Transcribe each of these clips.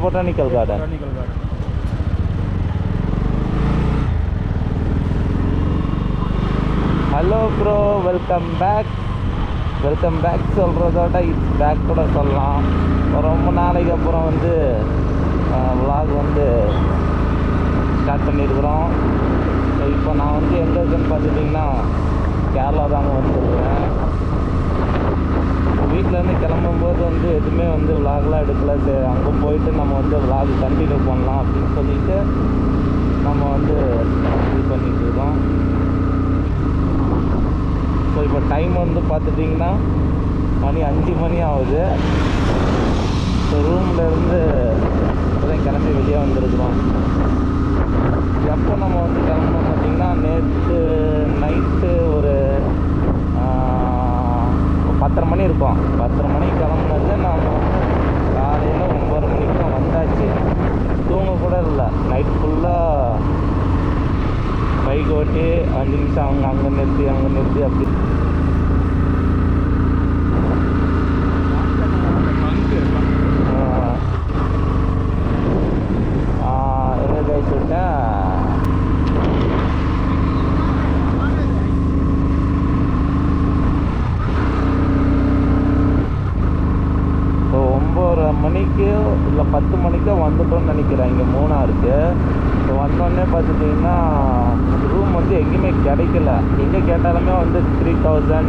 Botanical garden. Hello bro, welcome back. Welcome back சொல்கிறதோட it's back கூட சொல்லலாம். ரொம்ப நாளைக்கு அப்புறம் வந்து vlog வந்து ஸ்டார்ட் பண்ணியிருக்கிறோம். இப்போ நான் வந்து எங்கே இருக்குன்னு பார்த்துட்டிங்கன்னா கேரளா தாங்க வந்துருக்கிறேன். வீட்டிலேருந்து கிளம்பும்போது வந்து எதுவுமே வந்து விலாக்லாம் எடுக்கல. சரி, அங்கே போயிட்டு நம்ம வந்து விலாக் கண்டினியூ பண்ணலாம் அப்படின்னு சொல்லிட்டு நம்ம வந்து இது பண்ணிகிட்ருக்கோம். ஸோ இப்போ டைம் வந்து பார்த்துட்டிங்கன்னா மணி 5 மணி ஆகுது. ஸோ ரூம்லேருந்து இப்போதான் கிளம்பி வெளியே வந்துருக்குறோம். எப்போ நம்ம வந்து கிளம்பணும் பார்த்திங்கன்னா நேற்று நைட்டு ஒரு 10:30 மணி இருக்கும். 10:30 மணிக்கு கிளம்புனது நாம் வந்து காலையில் 9 மணிக்கு தான் வந்தாச்சு. தூங்க கூட இல்லை. நைட் ஃபுல்லாக பைக் ஓட்டி 5 நிமிஷம் அங்கே நிறுத்தி அப்படி எங்கே கைச்சுட்டேன். ஸோ 9:30 மணிக்கு இல்லை 10 மணிக்கோ வந்துட்டோன்னு நினைக்கிறேன் இங்கே மூணாருக்கு. ஸோ வந்தோடனே பார்த்துட்டிங்கன்னா ரூம் வந்து எங்கேயுமே கிடைக்கல. எங்கே கேட்டாலுமே வந்து 3000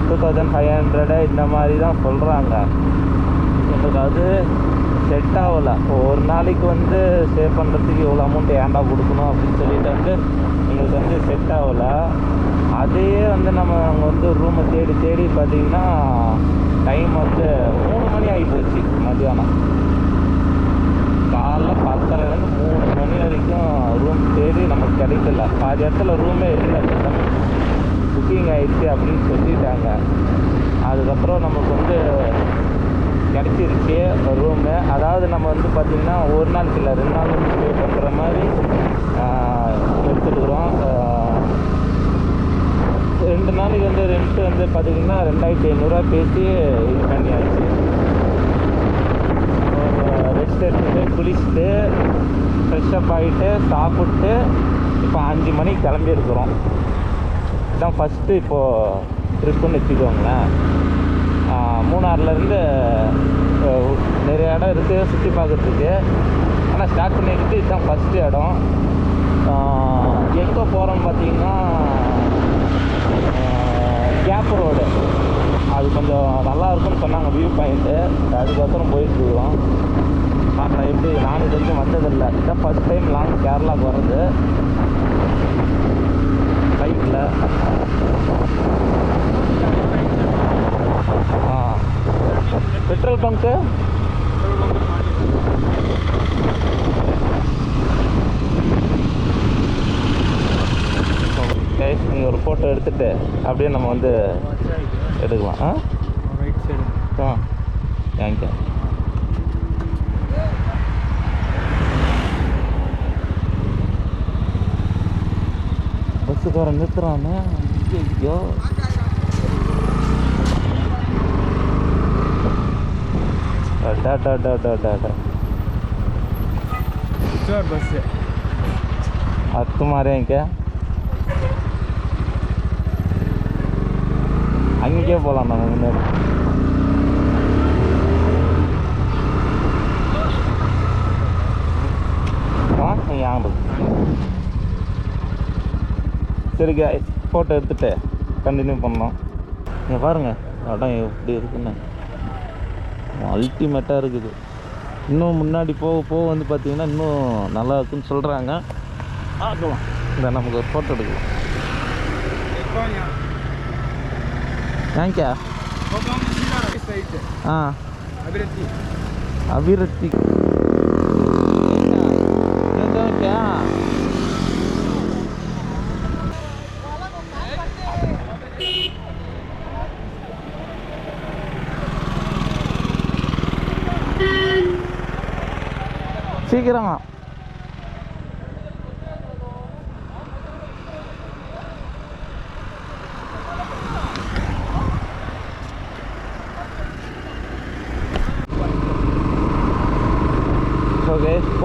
2500 இந்த மாதிரி தான் சொல்கிறாங்க. எங்களுக்கு அது செட் ஆகலை. ஒரு நாளைக்கு வந்து ஸ்டே பண்ணுறதுக்கு இவ்வளோ அமௌண்ட் ஏன்டா கொடுக்கணும் அப்படின்னு சொல்லிட்டு வந்து எங்களுக்கு வந்து செட் ஆகலை. அதையே வந்து நம்ம அங்கே வந்து ரூமை தேடி பார்த்திங்கன்னா டைம் வந்து 3 மணி ஆகி போச்சு. மத்தியானம் காலைல 10:30லேருந்து 3 மணி வரைக்கும் ரூம் தேடி நமக்கு கிடைக்கல. பாதி இடத்துல ரூமே இல்லை, புக்கிங் ஆகிடுச்சு அப்படின்னு சொல்லிட்டாங்க. அதுக்கப்புறம் நமக்கு வந்து கிடச்சிருச்சு ரூமு. அதாவது நம்ம வந்து பார்த்திங்கன்னா ஒரு நாளுக்கு இல்லை 2 நாள் வந்து ஸ்டே பண்ணுற மாதிரி எடுத்துட்டுக்கிறோம். 2 நாளைக்கு வந்து ரெண்ட்டு வந்து பார்த்திங்கன்னா 2500 பேசி இது பண்ணியாச்சு. ரெஸ்ட் எடுத்துகிட்டு குளிச்சுட்டு ஃப்ரெஷ்ஷப் ஆகிட்டு சாப்பிட்டு இப்போ 5 மணிக்கு கிளம்பியிருக்கிறோம். இதுதான் ஃபஸ்ட்டு இப்போது ட்ரிப்புன்னு வச்சுக்கோங்களேன். மூணாறுலேருந்து நிறைய இடம் இருக்குது சுற்றி பார்க்குறதுக்கு. ஆனால் ஸ்டார்ட் பண்ணிக்கிட்டு இதுதான் ஃபஸ்ட்டு இடம். எங்கே போகிறோன்னு பார்த்தீங்கன்னா கேப் ரோடு. அது கொஞ்சம் நல்லா இருக்குன்னு சொன்னாங்க வியூ பாயிண்ட்டு. அதுக்கப்புறம் போயிட்டுருக்கோம். பார்க்கலாம் எப்படி. நான் இது வரைக்கும் வந்ததில்லை. இதுதான் ஃபஸ்ட் டைம் லாங் கேரளாவுக்கு வர்றது பைக்கில். பெட்ரோல் பங்க்கு நீங்கள் ஒரு ஃபோட்டோ எடுத்துகிட்டு அப்படியே நம்ம வந்து எடுக்கலாம். தேங்க்யூ. பஸ்ஸுக்காரன் நிறுத்துறானே. ஐயோ, बस अब तुम्हारे हैं क्या? அங்கே போகலாம் நம்ம முன்னாடி. ஞாபகம் சரிங்க. ஃபோட்டோ எடுத்துகிட்டு கண்டினியூ பண்ணோம். இங்கே பாருங்கள் இடம் எப்படி இருக்குன்னு அல்டிமேட்டாக இருக்குது. இன்னும் முன்னாடி போக வந்து பார்த்திங்கன்னா இன்னும் நல்லா இருக்குன்னு சொல்கிறாங்க. பார்க்கலாம். இந்த நமக்கு ஒரு ஃபோட்டோ எடுக்கலாம். தேங்க்யா. அபிரத்தி क्या சீக்கிரமா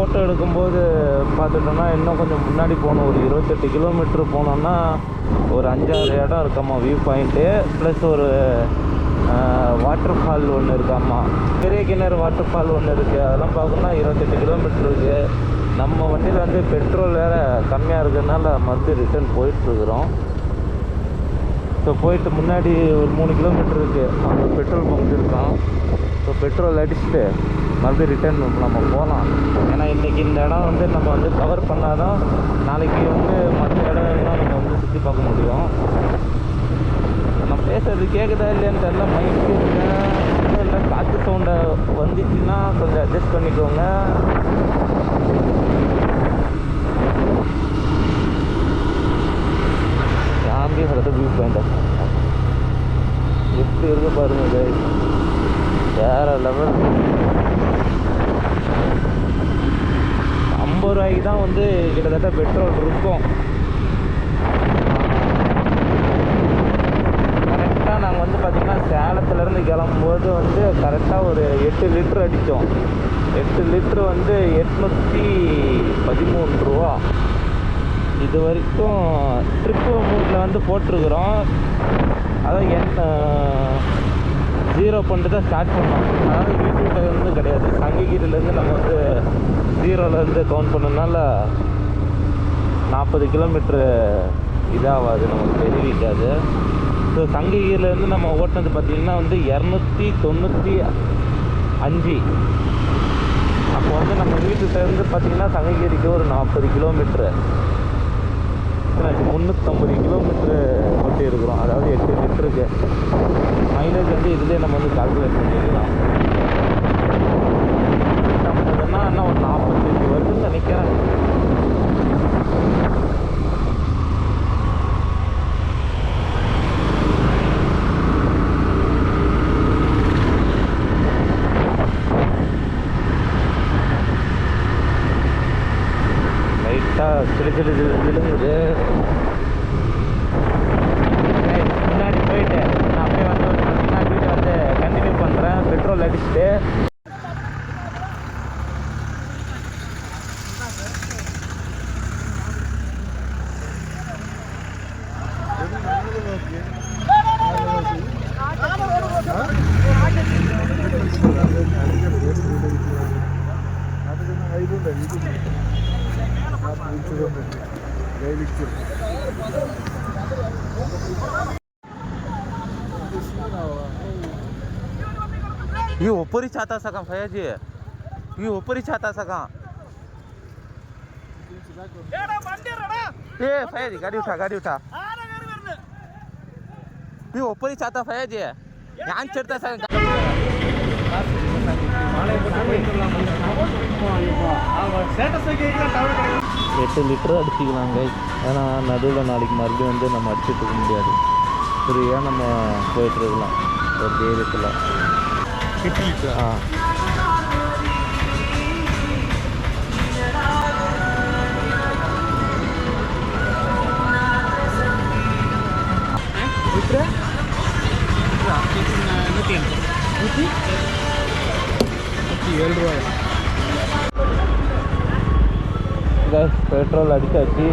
ஃபோட்டோ எடுக்கும்போது பார்த்துட்டோம்னா இன்னும் கொஞ்சம் முன்னாடி போகணும். ஒரு 28 கிலோமீட்ரு போனோம்னா ஒரு 5-6 இடம் இருக்காம்மா வியூ பாயிண்ட்டு. ப்ளஸ் ஒரு வாட்டர் ஃபால் ஒன்று இருக்காம்மா, பெரிய கிணறு வாட்டர் ஃபால் ஒன்று இருக்குது. அதெல்லாம் பார்க்கணுன்னா 28 கிலோமீட்ரு இருக்குது. நம்ம வண்டியில் வந்து பெட்ரோல் வேறு கம்மியாக இருக்கிறதுனால வந்து ரிட்டர்ன் போயிட்டுருக்குறோம். ஸோ போயிட்டு முன்னாடி ஒரு 3 கிலோமீட்டர் இருக்குது, அங்கே பெட்ரோல் பங்க் இருக்கான். ஸோ பெட்ரோல் அடிச்சுட்டு மறுபடியும் ரிட்டர்ன் நம்ம போகலாம். ஏன்னா இன்றைக்கி இந்த இடம் வந்து நம்ம வந்து கவர் பண்ணால் தான் நாளைக்கு வந்து மற்ற இடம்லாம் நம்ம வந்து சுற்றி பார்க்க முடியும். நான் பேசுறது கேட்குதா இல்லையான்னு தெரியல. மைக்கு இல்லை காற்று சவுண்டை வந்துச்சுன்னா கொஞ்சம் அட்ஜஸ்ட் பண்ணிக்கோங்க. யாம்பி ஹரது வியூ பாயிண்ட் எப்படி இருக்கு பாருங்க கைஸ், வேற லெவல். 50 ரூபாய்க்கு தான் வந்து கிட்டத்தட்ட பெட்ரோல் இருக்கும். கரெக்டாக நாங்கள் வந்து பார்த்திங்கன்னா சேலத்துலேருந்து கிளம்பும்போது வந்து கரெக்டாக ஒரு 8 லிட்ரு அடித்தோம். 8 லிட்ரு வந்து 813 ரூபா. இது வரைக்கும் ட்ரிப்பு மூட்டில் வந்து போட்டிருக்குறோம். அதாவது ஜீரோ பண்ணிட்டு தான் ஸ்டார்ட் பண்ணோம். அதாவது வீட்டுக்கிட்டேருந்து கிடையாது, சங்ககிரிலேருந்து நம்ம வந்து ஜீரோலேருந்து கவுண்ட் பண்ணனால 40 கிலோமீட்ரு இதாகாது, நமக்கு தெரிவிக்காது. ஸோ சங்ககிரிலேருந்து நம்ம ஓட்டினது பார்த்திங்கன்னா வந்து 295. அப்போ வந்து நம்ம வீட்டுக்கிட்டேருந்து பார்த்திங்கன்னா சங்ககிரிக்கு ஒரு 40 கிலோமீட்ரு, 350 கிலோமீட்ரு ஓட்டி இருக்கிறோம். அதாவது 8 லிட்டருக்கு மைலேஜ் வந்து இதுலேயே நம்ம வந்து கால்குலேட் பண்ணிக்கலாம். நம்மதுன்னா இன்னும் ஒரு 45 வருதுன்னு நினைக்கிறேன். லைட்டாக சிலுங்குது. முன்னாடி போயிட்டு நான் அப்படியே வந்து ஒரு 10 நாள் வீட்டை வந்து கண்டினியூ பண்ணுறேன் பெட்ரோல் அடிச்சுட்டு. ये ऊपर ही चाहता सका फैज, ये ऊपर ही चाहता सका। ये फैज गाड़ी उठा ये ऊपर ही चाहता फैज, यहाँ चढ़ता सका। 8 லிட்டர் அடிச்சிக்கலாங்க. ஏன்னா நடுவில் நாளைக்கு மறுபடியும் வந்து நம்ம அடிச்சுட்டு இருக்க முடியாது. ஃப்ரீயாக நம்ம போயிட்டுருக்கலாம் ஒரு தைரியத்தில். 8 லிட்டர் பெட்ரோல் அடிச்சாச்சு.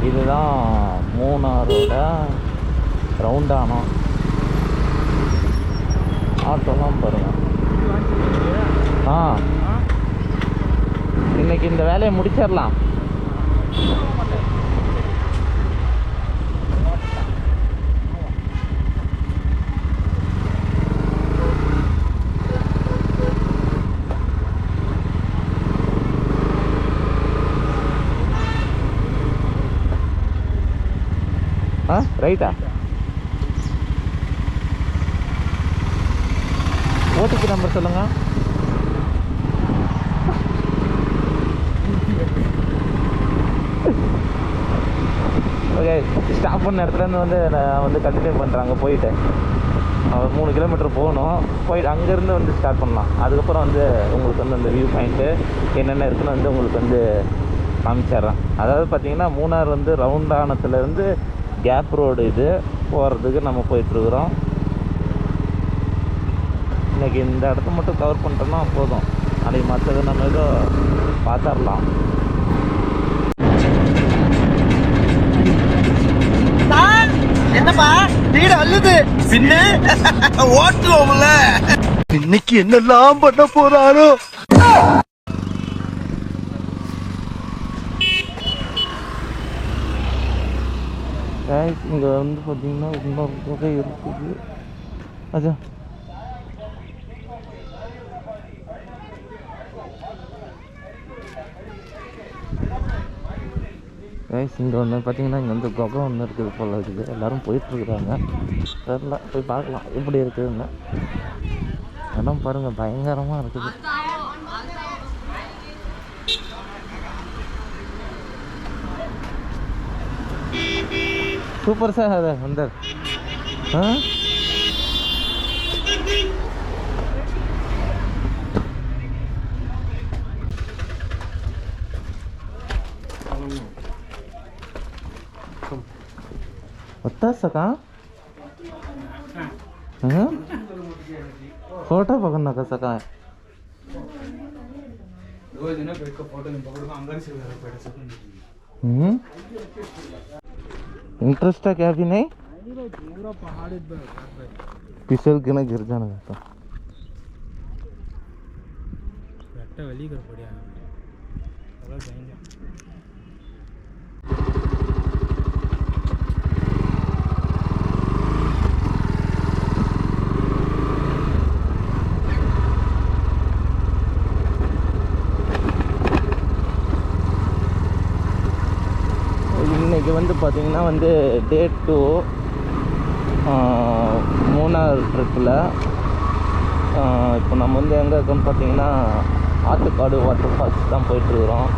இதுதான் மூணாரோட ரவுண்டானோம். ஆட்டோலாம் பாருங்க. இன்னைக்கு இந்த வேலையை முடிச்சிடலாம். ரைட்டா? ஓடிபி நம்பர் சொல்லுங்க. ஓகே, ஸ்டாப் பண்ண இடத்துலேருந்து வந்து நான் வந்து கண்டினியூ பண்ணுறாங்க. போயிட்டு 3 கிலோமீட்டர் போகணும். போயிட்டு அங்கேருந்து வந்து ஸ்டார்ட் பண்ணலாம். அதுக்கப்புறம் வந்து உங்களுக்கு வந்து அந்த வியூ பாயிண்ட்டு என்னென்ன இருக்குன்னு வந்து உங்களுக்கு வந்து காமிச்சிட்றேன். அதாவது பார்த்திங்கன்னா மூணார் வந்து ரவுண்டானத்துலேருந்து கேப் ரோடு இது போகிறதுக்கு நம்ம போயிட்டுருக்குறோம். இன்றைக்கி இந்த இடத்த மட்டும் கவர் பண்ணிட்டோம்னா போதும். நாளைக்கு மற்றது நம்ம ஏதோ பார்த்துடலாம். என்னப்பா வீடு அள்ளுது பின்ன ஓட்டுவோம்ல. இன்னைக்கு என்னெல்லாம் பண்ண போறாரோ. இங்கே வந்து பார்த்தீங்கன்னா இன்னொரு தொகை இருக்குது. அது இங்கே ஒன்று பார்த்தீங்கன்னா இங்கே வந்து குகை ஒன்று இருக்குது போல் இருக்குது. எல்லோரும் போயிட்டுருக்குறாங்க. தெரில, போய் பார்க்கலாம் எப்படி இருக்குதுன்னு. இடம் பாருங்கள் பயங்கரமாக இருக்குது. சூப்பர் சார் அது வந்து बता सका फोटो पकड़ना का सका है इंटरेस्ट है क्या भी नहीं पिसल के ना गिर जाना तो இன்றைக்கி வந்து பார்த்திங்கன்னா வந்து டே 2 மூணார் ட்ரிப்பில். இப்போ நம்ம வந்து எங்கே இருக்கோன்னு பார்த்தீங்கன்னா ஆத்துக்காடு வாட்டர் ஃபால்ஸ் தான் போயிட்டுருக்குறோம்.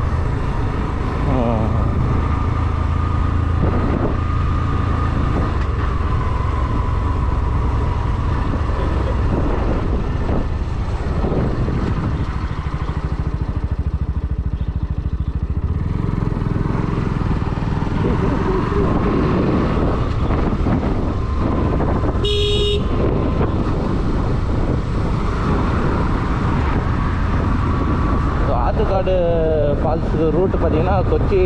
ஆத்துக்காடு ஃபால்ஸ் ரூட்டு பார்த்திங்கன்னா கொச்சி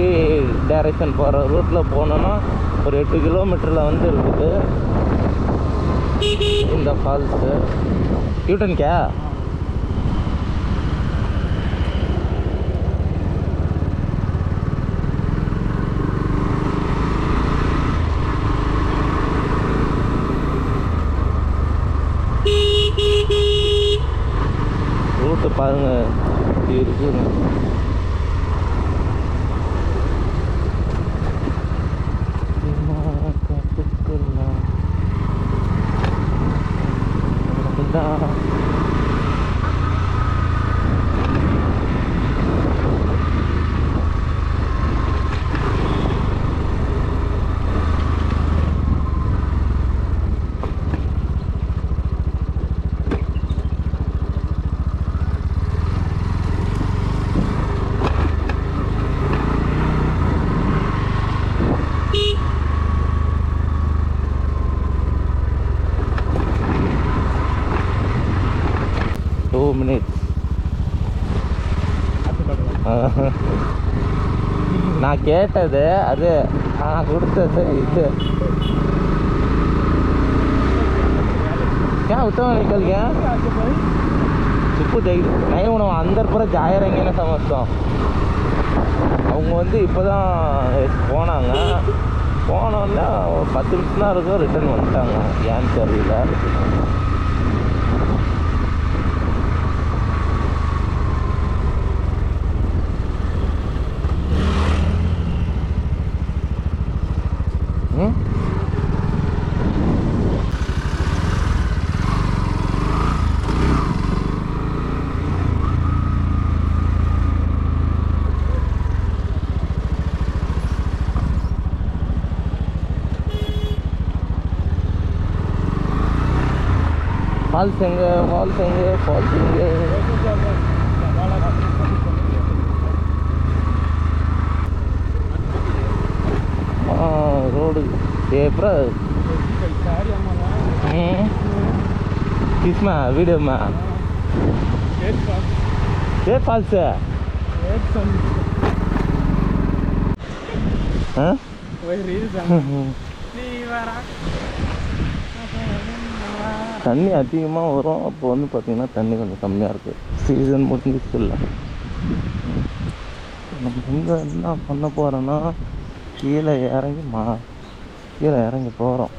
டைரெக்ஷன் போகிற ரூட்டில் போனோன்னா ஒரு 8 கிலோமீட்டரில் வந்து இருக்குது இந்த ஃபால்ஸு. யூட்டன் கே ரூட்டு பாருங்கள் இப்படி இருக்குது. நான் கேட்டது அது நான் கொடுத்தது இது क्या उतना निकल गया சுப்பு नहीं உணவு अंदर पूरा जायरेंगे समझता அவங்க வந்து இப்போ தான் போனாங்க. போனோன்னா ஒரு 10 நிமிஷம் தான் இருக்கும், ரிட்டர்ன் வந்துட்டாங்க. ஏன்னு தெரியல. फॉल्स एंगे फॉल्स एंगे फॉल्स एंगे रोड पेपर किसमें वीडियो में ये फॉल्स है हाँ தண்ணி அதிகமாக வரும். அப்போ வந்து பார்த்திங்கன்னா தண்ணி கொஞ்சம் கம்மியாக இருக்குது. சீசன் முடிஞ்சிச்சு இல்லை. நம்ம எங்கே என்ன பண்ண போகிறோன்னா கீழே இறங்கி போகிறோம்.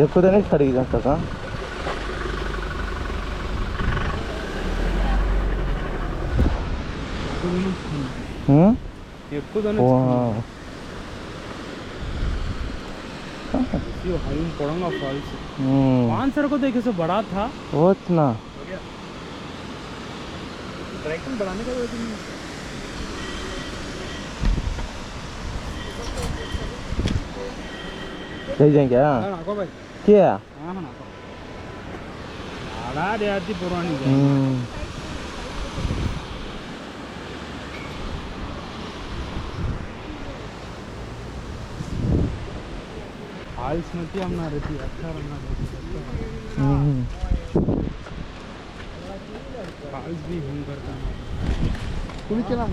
ఎక్కువనే కడిగి అంతగా आंसर को देखे से बड़ा था ना बढ़ाने का ले जाएंगे क्या पुरानी स्मृति हम ना रहती अच्छा रहना भी घूम करता कुछ चला